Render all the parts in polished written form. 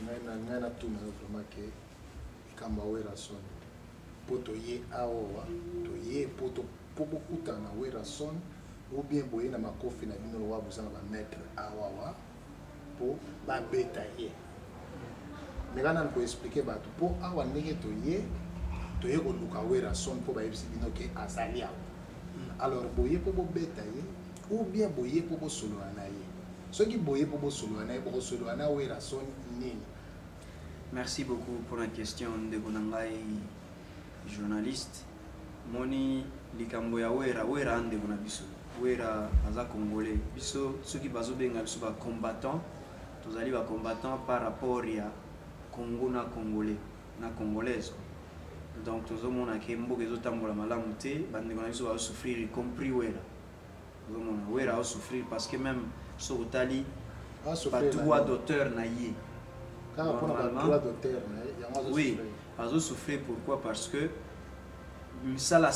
ngana tuna vraiment que kamba wera son poto ye awa to ye poto popo kutana wera son ou bien boye na makofi na bino wa buzana ba mettre awa po ba beta ye mais kana ko expliquer ba to po awa ndenge to ye ko luka wera son po ba yebisi bino ke azali awa alors boye po bo beta ye ou bien boye po bo solo na ye soki boye po bo solo na ye bo solo na wera son nini. Merci beaucoup pour la question de Gonangai, journaliste. Moni likambo ya wera ande gona biso. Wera aza congolais. Biso ceux qui bazo benga biso ba combattant, tozali ba combattant par rapport ya Congo na congolais, na congolaise. Donc tozo mona ke mboka ezotambola malamu te, bande gona biso ba souffrir y compris wera. Tozo mona wera a souffrir parce que même so otali pas droit d'auteur na ye. Oui, azo souffrir pourquoi? Parce que sala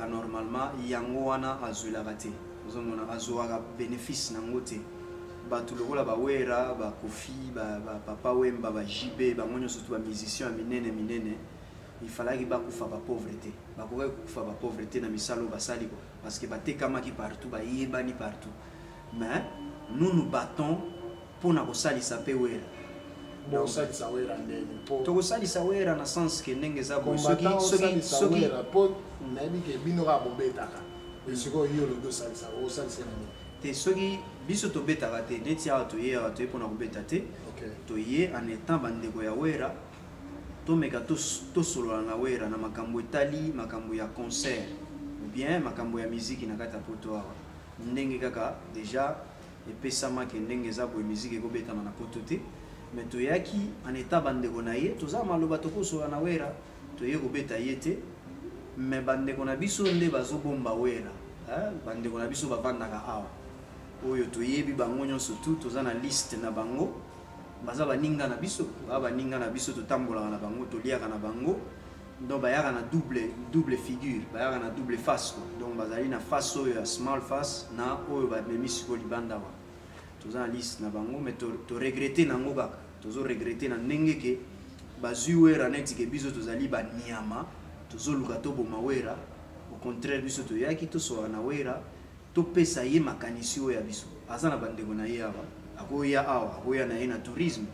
normalement yango wana azula raté. Nous avons azoa bénéfice nangote. Ba tulokola ba wera ba kofi ba papa wemba ba JB ba monyo surtout ba musicien minene. Il fallait que ba kufa ba pauvreté. Ba koka kufa ba pauvreté na misalo basali ko parce que ba tekamaki partout ba yebani partout. Mais nous battons pour na kosali sa pe wera. Bon ça dit ça wera ndeni po to sali sa wera na sens que ndenge za bo soki po nabi ke bino ka bobetaka esiko yo lo do sali sa o sali sa nani te soki biso to betaka te neti ya to ye po na kobeta te to ye en étant bandeko ya wera to meka to solo na wera na makambo etali makambo ya concert ou bien makambo ya musique na kata poto awa ndenge kaka déjà epesama ke ndenge za bo musique ekobeta na poto te. Mais toyaki en état bandeko na ye toza maloba tokosola na wera toye kobeta ye te mais bandeko na biso nde bazobomba wera bandeko na biso bavandaka awa oyo toyebi bango nyonso tu toza na liste na bango baza baninga na biso baninga na biso totambolaka na bango toliaka na bango donc bayaka na double figure bayaka na double face donc bazali na face oyo ya small face na oyo bamemi siko libanda wa toza na liste na bango mais to regretter nango kaka tozo regretter na ndenge ke bazui wera neti ke biso tozali ba niama tozoluka to boma wera au contraire biso toyaki tosola na wera topesa ye makanisi oyo ya biso aza na bandeko na ye awa akoya awa akoya na ye na tourisme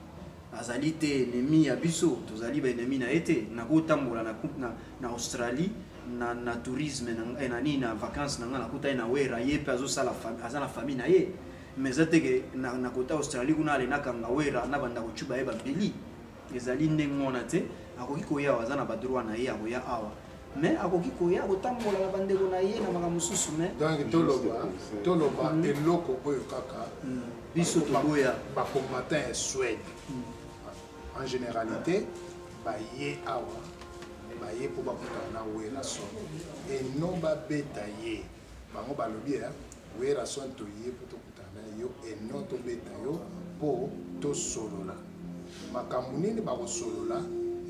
azali te ennemi ya biso tozali ba ennemi na ye te nakotambola na Australie na tourisme na nini na vacances na nga nakuta ye na wera ye pe azosala aza na famille na ye mais zateke na kota Australie kuna ale nakanga wera na banda kochuba ye babeli ezali ndengona te akoki koya aza na badroit na ye akoya awa mais akoki koya kotambola na bandeko na ye na makambo mosusu mais donc toloba eloko oyo kaka biso toboya ba combattant ya Suède en généralité ba ye awa ba ye po bakutana na wera so et non ba beta ye bango balobi wera so to ye po yo et non to beta yo po to solola makambo nini ba ko solola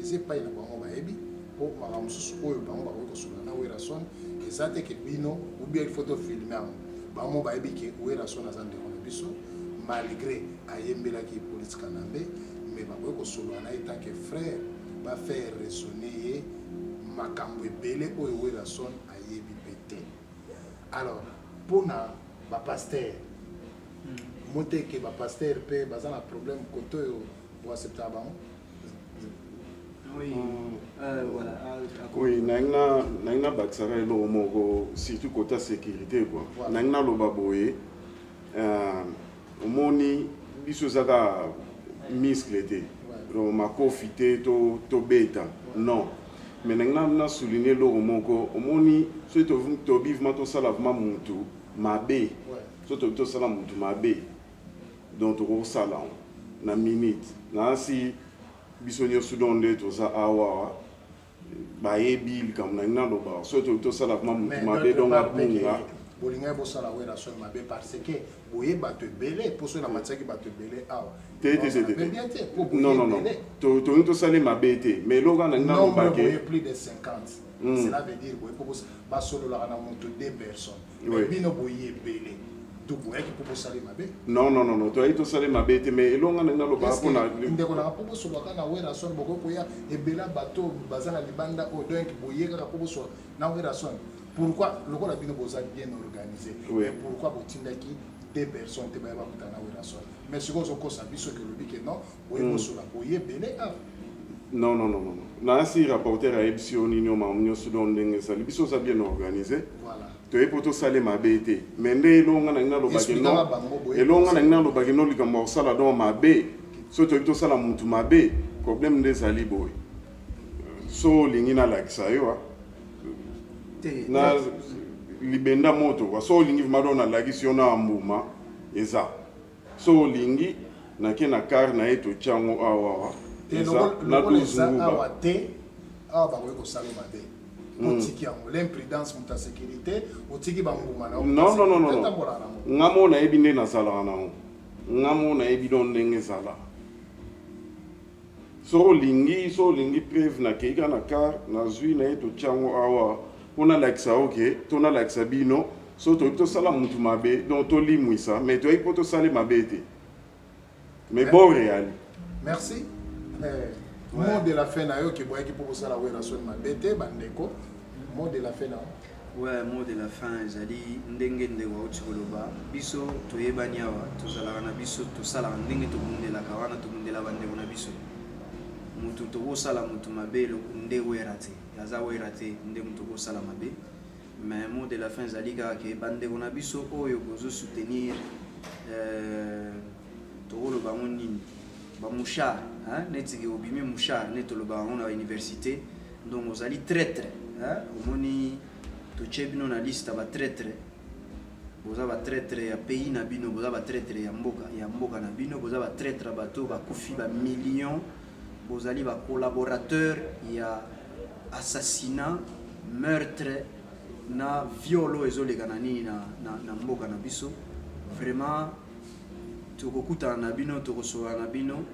ese pai na bango baebi po makambo susu oyo bango ba ko solola na wera son ezate ke bino ou bien il faut to filmer bango baebi ke wera son azande ko biso malgré ayembela ki politique kanambe mais ba ko solola na état que frère ba faire résonner ye makambo ebele oyo wera son ayebi pété alors pour na ba pasteur monter que ba pasteur pe baza na problème koto yo pour accepter bango. Oui voilà oui naina baksara lo moko surtout côté sécurité quoi naina lo baboye omoni biso zaka muscle te ro makofite to beta non mais naina souligner lo moko omoni so to vivement to salavement mutu mabe so to sala mutu mabe donc to sala na minute na si bisonyo sudonde to za awa ba yebi comme na lo ba so to sala mutu mabe donc abunga bolinga bo sala wera so mabe parce que boye ba te belé pour so na mataki ba te belé awa non to sala mabe te mais lo ga na lo ba ke plus de 50 cela veut dire boye pour ba solo la na mutu 2 personnes mais bino boye belé donc ouais qui pour saler ma bé non toi to saler ma bé mais elonga na loba pour na ndeko na pour so na wera son boko ko ya ebela bateau bazana libanda o donc boyeka ka pour so na wera son pourquoi le la bino boza bien organisé et pourquoi botindaki des personnes te ba ba kutana wera son mais ce qu'on ko sa biso que le dit que non boye so la boye belé non. Na si rapporteur à Epsion Nino Mamnio Sudan Denges, Biso ça bien organisé. Voilà. Tu es pour tout saler ma bête. Mais les longs na lo bagino. Et longs na lo bagino li comme sala dans ma bé. So tu to sala mutu ma bé. Problème des ali boy. So lingina like ça yo. Na libenda moto. So lingi madonna lagi siona ambuma. Eza. So lingi na kena car na eto chango awa. L'imprudence pour ta sécurité, non. Ngamo na ebinde na sala na ngamo na ebidon ndenge sala. So lingi preuve na keika na car na zui na eto chango awa. On a l'accès ok, ton a l'accès bino, so to sala mutu mabe, donc to limwisa, mais to poto sala mabe. Mais bon réel. Merci. Mot de la fin nayo qui boye qui pour ça la wera son ma bête bandeko mot de la fin na ouais mot de la fin ezali ndenge ndewa utsikoloba biso toyebani awa tozalaka na biso tosala ndenge tobundela kawana tobundela bandeko na biso mutu tokosala mutu mabe nde wera te yaza wera te nde mutu tokosala mabe mais mot de la fin ezali kaka ke bandeko na biso oyo bozo soutenir tokoloba ngo nini Mouchard, netiki obimi Mouchard, netoloba on à l'université, donc vous allez traître, au moni to chebino na liste ba traître, vous avez traître ya pays na bino, vous avez traître ya mboka na bino, vous avez traître bateau ba kufi ba millions, vous allez ba collaborateur ya assassinat, meurtre na violo ezoleka na nini na mboka na biso, vraiment tokokuta na bino tokosoa na bino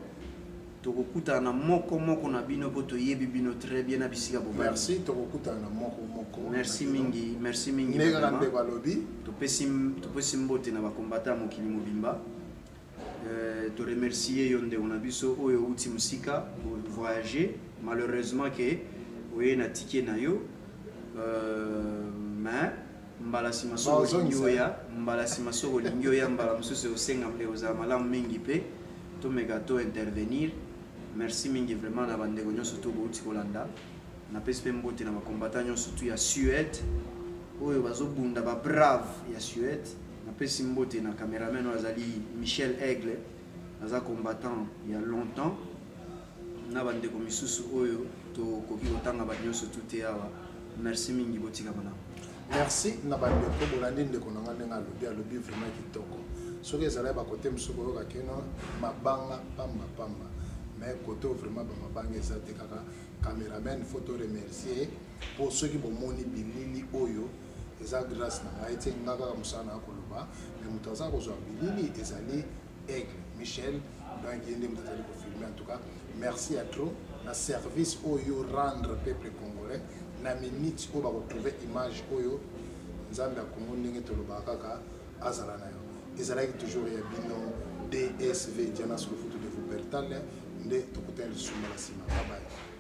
tokokuta na moko na bino poto yebi bino très bien na bisika bo merci tokokuta na moko merci mingi nega nde balobi topesi mbote na bakombata mokili mobimba to remercier yo nde na biso oyo uti musika voyager malheureusement que oye na ticket na yo mais mbalasi masoko lingioya mbala msusu osenga mbe oza malamu mingi pe to mega to intervenir merci mingi vraiment na bandeko nyonso to bouti kolanda na pesi mbote na bakombata nyonso tu ya Suède oyo bazobunda ba brave ya Suède na pesi mbote na cameraman azali Michel Aigle aza combattant il y a longtemps na bandeko misusu oyo to koki kotanga ba nyonso tu te awa merci mingi botika bana. Merci na bandeko bolandi ndeko na ngana lobi vraiment kitoko soki ezala ba côté msuko yo kakeno mabanga pamba mais côté vraiment ba mabanga eza te kaka cameraman photo remercier pour ceux qui bomoni bilili oyo eza grâce na ngai te ngaka musana akoloba mais mutaza ko zo bilili ezali Aigle Michel donc yende mutazali ko filmer en tout cas merci à trop na service oyo rendre peuple congolais na minute oyo bakotrouve image oyo nzambe akongo ndenge tolobaka kaka azala na yo ezalaki toujours ya bino DSV Diana Solo Photo de Wuppertal nde tokutana lisumu na nsima. Bye bye.